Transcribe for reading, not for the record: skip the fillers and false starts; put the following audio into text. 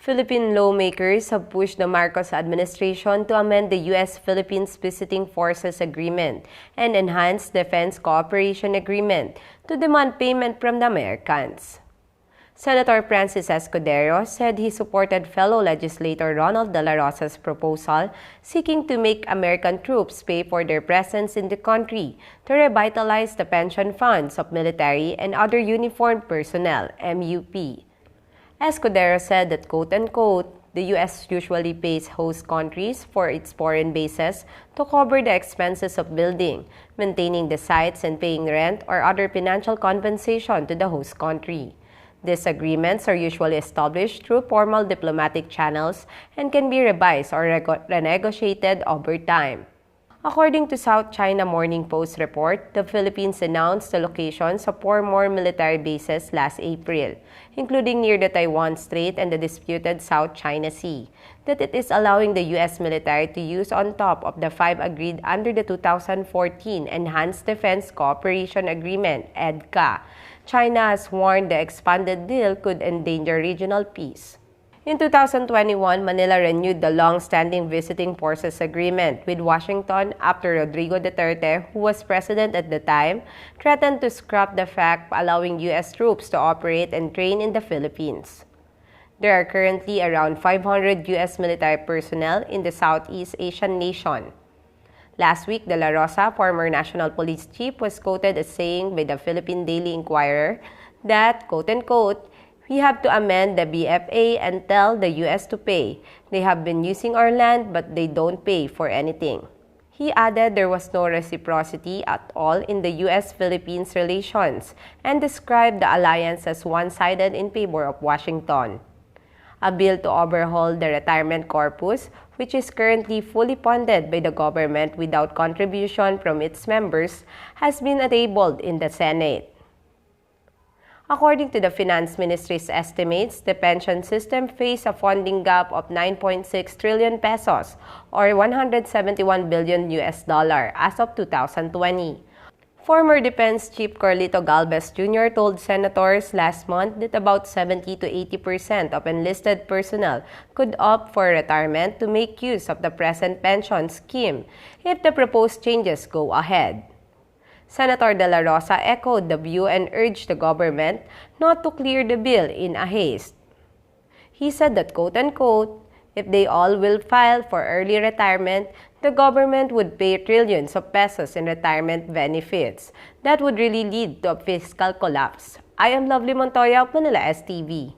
Philippine lawmakers have pushed the Marcos administration to amend the U.S.-Philippines Visiting Forces Agreement and Enhanced Defense Cooperation Agreement to demand payment from the Americans. Senator Francis Escudero said he supported fellow legislator Ronald De La Rosa's proposal seeking to make American troops pay for their presence in the country to revitalize the pension funds of military and other uniformed personnel, MUP. Escudero said that, quote-unquote, the U.S. usually pays host countries for its foreign bases to cover the expenses of building, maintaining the sites, and paying rent or other financial compensation to the host country. These agreements are usually established through formal diplomatic channels and can be revised or renegotiated over time. According to South China Morning Post report, the Philippines announced the locations of 4 more military bases last April, including near the Taiwan Strait and the disputed South China Sea, that it is allowing the U.S. military to use on top of the 5 agreed under the 2014 Enhanced Defense Cooperation Agreement, EDCA. China has warned the expanded deal could endanger regional peace. In 2021, Manila renewed the long-standing Visiting Forces Agreement with Washington after Rodrigo Duterte, who was president at the time, threatened to scrap the fact allowing U.S. troops to operate and train in the Philippines. There are currently around 500 U.S. military personnel in the Southeast Asian nation. Last week, De La Rosa, former National Police Chief, was quoted as saying by the Philippine Daily Inquirer that, quote-unquote, we have to amend the BFA and tell the U.S. to pay. They have been using our land but they don't pay for anything. He added there was no reciprocity at all in the U.S.-Philippines relations and described the alliance as one-sided in favor of Washington. A bill to overhaul the retirement corpus, which is currently fully funded by the government without contribution from its members, has been tabled in the Senate. According to the Finance Ministry's estimates, the pension system faced a funding gap of 9.6 trillion pesos or 171 billion as of 2020. Former Defense Chief Carlito Galvez Jr. told senators last month that about 70 to 80% of enlisted personnel could opt for retirement to make use of the present pension scheme if the proposed changes go ahead. Senator De La Rosa echoed the view and urged the government not to clear the bill in a haste. He said that, quote-unquote, if they all will file for early retirement, the government would pay trillions of pesos in retirement benefits. That would really lead to a fiscal collapse. I am Lovely Montoya of Manila STV.